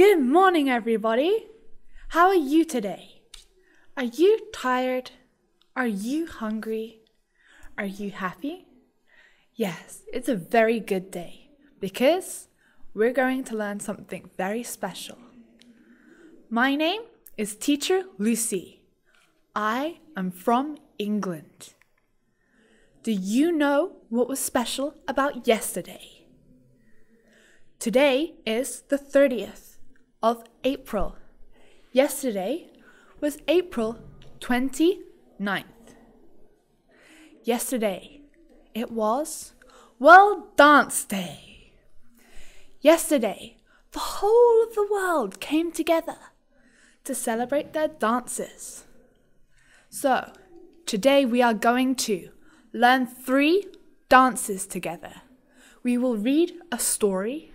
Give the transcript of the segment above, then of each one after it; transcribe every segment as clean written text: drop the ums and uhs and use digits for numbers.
Good morning, everybody. How are you today? Are you tired? Are you hungry? Are you happy? Yes, it's a very good day because we're going to learn something very special. My name is Teacher Lucy. I am from England. Do you know what was special about yesterday? Today is the 30th of April. Yesterday was April 29th. Yesterday, it was World Dance Day. Yesterday, the whole of the world came together to celebrate their dances. So, today we are going to learn 3 dances together. We will read a story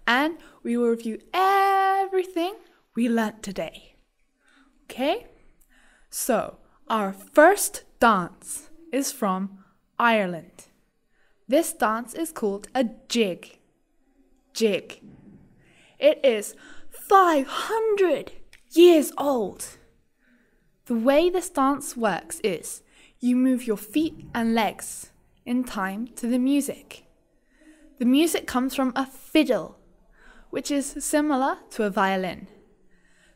and we will review everything we learnt today. Okay? So, our first dance is from Ireland. This dance is called a jig. Jig. It is 500 years old. The way this dance works is you move your feet and legs in time to the music. The music comes from a fiddle, which is similar to a violin.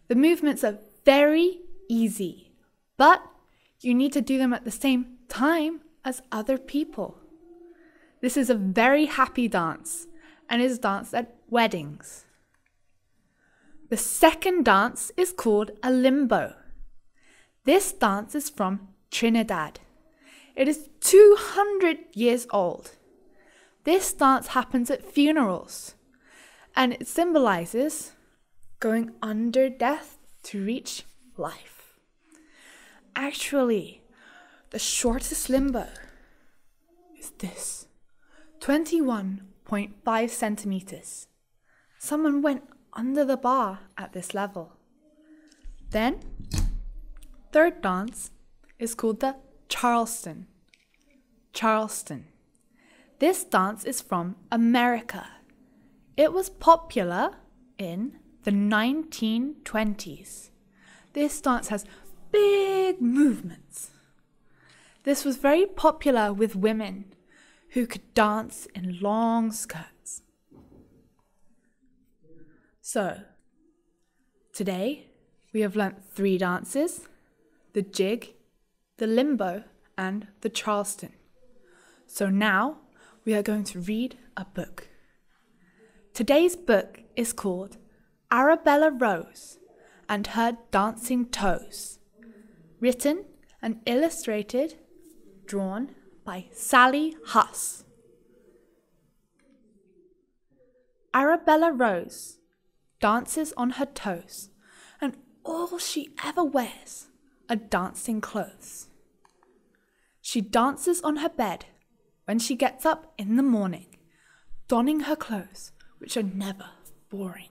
The movements are very easy, but you need to do them at the same time as other people. This is a very happy dance and is danced at weddings. The second dance is called a limbo. This dance is from Trinidad. It is 200 years old. This dance happens at funerals and it symbolizes going under death to reach life. Actually, the shortest limbo is this, 21.5 centimeters. Someone went under the bar at this level. Then, third dance is called the Charleston. Charleston. This dance is from America. It was popular in the 1920s. This dance has big movements. This was very popular with women who could dance in long skirts. So, today we have learnt 3 dances: the jig, the limbo, and the Charleston. So now we are going to read a book. Today's book is called Arabella Rose and Her Dancing Toes, written and illustrated, drawn by Sally Huss. Arabella Rose dances on her toes, and all she ever wears are dancing clothes. She dances on her bed when she gets up in the morning, donning her clothes, which are never boring.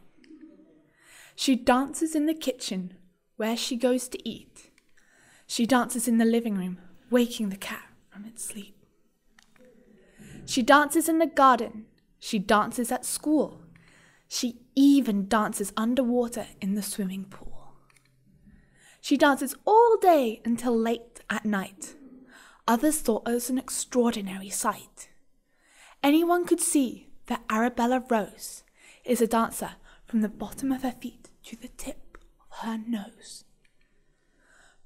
She dances in the kitchen where she goes to eat. She dances in the living room, waking the cat from its sleep. She dances in the garden. She dances at school. She even dances underwater in the swimming pool. She dances all day until late at night. Others thought it was an extraordinary sight. Anyone could see that Arabella Rose is a dancer from the bottom of her feet to the tip of her nose.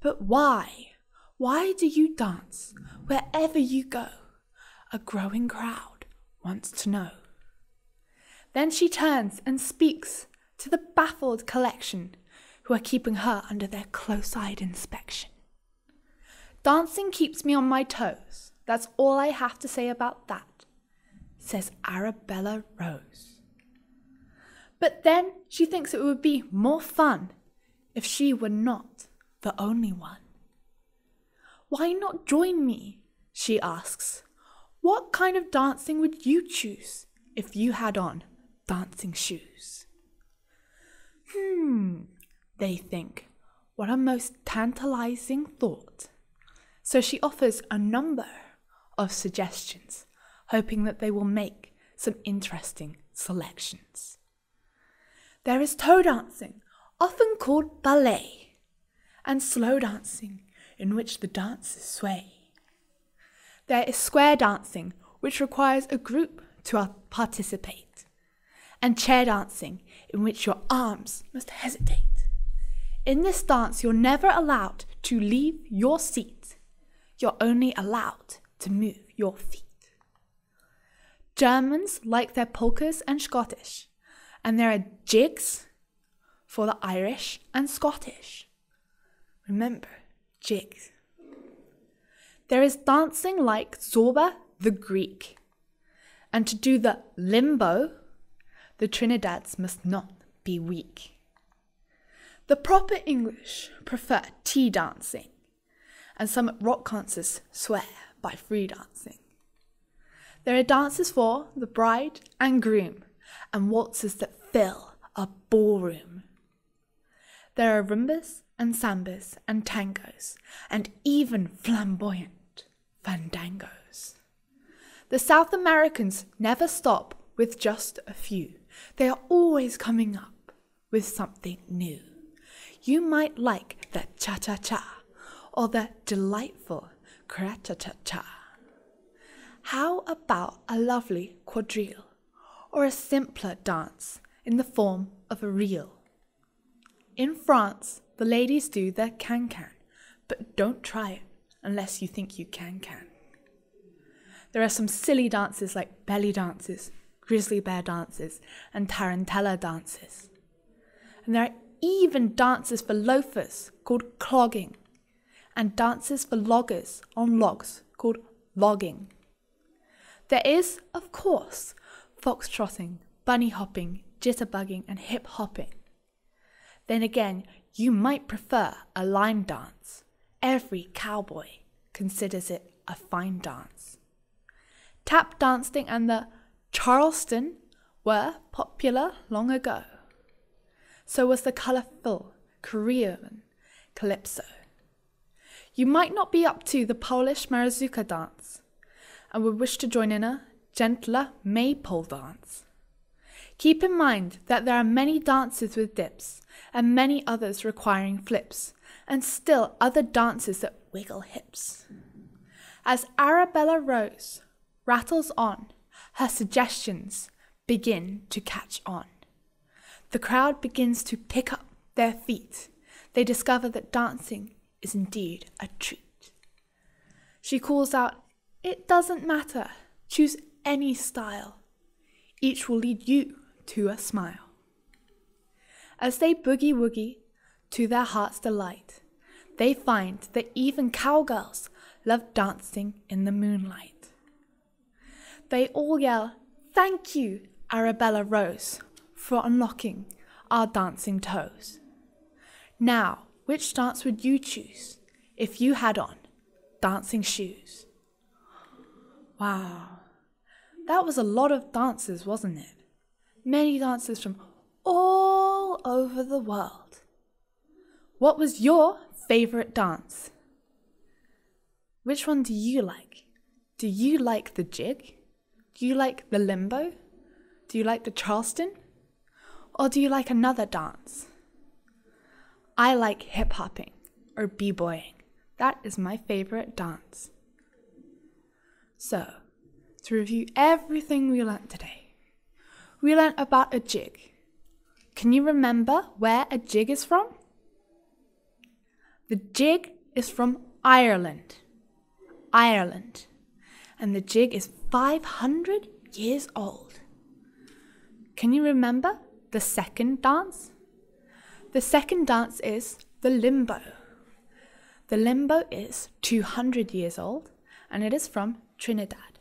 But why? Why do you dance wherever you go? A growing crowd wants to know. Then she turns and speaks to the baffled collection who are keeping her under their close-eyed inspection. Dancing keeps me on my toes. That's all I have to say about that, says Arabella Rose. But then she thinks it would be more fun if she were not the only one. Why not join me? She asks. What kind of dancing would you choose if you had on dancing shoes? They think, what a most tantalizing thought. So she offers a number of suggestions, hoping that they will make some interesting selections. There is toe dancing, often called ballet, and slow dancing, in which the dancers sway. There is square dancing, which requires a group to participate, and chair dancing, in which your arms must hesitate. In this dance, you're never allowed to leave your seat. You're only allowed to move your feet. Germans like their polkas and Scottish, and there are jigs for the Irish and Scottish. Remember, jigs. There is dancing like Zorba the Greek, and to do the limbo, the Trinidads must not be weak. The proper English prefer tea dancing, and some rock concerts swear by free dancing. There are dances for the bride and groom, and waltzes that fill a ballroom. There are rumbas and sambas and tangos, and even flamboyant fandangos. The South Americans never stop with just a few. They are always coming up with something new. You might like the cha-cha-cha or the delightful cra-cha-cha-cha. How about a lovely quadrille or a simpler dance in the form of a reel? In France, the ladies do the can-can, but don't try it unless you think you can. There are some silly dances like belly dances, grizzly bear dances, and tarantella dances. And there are even dances for loafers called clogging, and dances for loggers on logs called logging. There is, of course, foxtrotting, bunny hopping, jitterbugging, and hip hopping. Then again, you might prefer a line dance. Every cowboy considers it a fine dance. Tap dancing and the Charleston were popular long ago. So was the colourful Korean calypso. You might not be up to the Polish Marizuka dance and would wish to join in a gentler maypole dance. Keep in mind that there are many dances with dips and many others requiring flips, and still other dances that wiggle hips. As Arabella Rose rattles on, her suggestions begin to catch on. The crowd begins to pick up their feet. They discover that dancing is indeed a treat. She calls out, "It doesn't matter, choose any style. Each will lead you to a smile." As they boogie-woogie to their heart's delight, they find that even cowgirls love dancing in the moonlight. They all yell, "Thank you, Arabella Rose, for unlocking our dancing toes." Now, which dance would you choose if you had on dancing shoes? Wow, that was a lot of dances, wasn't it? Many dancers from all over the world. What was your favourite dance? Which one do you like? Do you like the jig? Do you like the limbo? Do you like the Charleston? Or do you like another dance? I like hip-hopping or b-boying. That is my favourite dance. So, to review everything we learnt today, we learnt about a jig. Can you remember where a jig is from? The jig is from Ireland. Ireland. And the jig is 500 years old. Can you remember the second dance? The second dance is the limbo. The limbo is 200 years old and it is from Trinidad.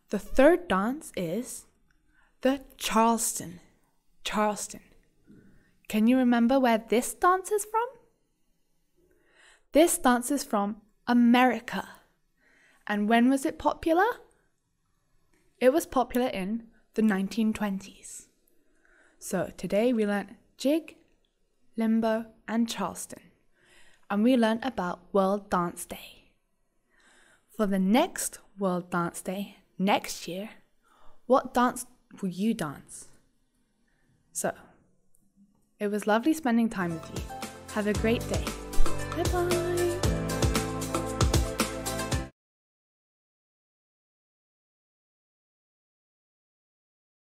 The third dance is the Charleston. Charleston. Can you remember where this dance is from? This dance is from America. And when was it popular? It was popular in the 1920s. So today we learnt jig, limbo, and Charleston. And we learnt about World Dance Day. For the next World Dance Day, next year, what dance will you dance? So, It was lovely spending time with you. Have a great day. Goodbye.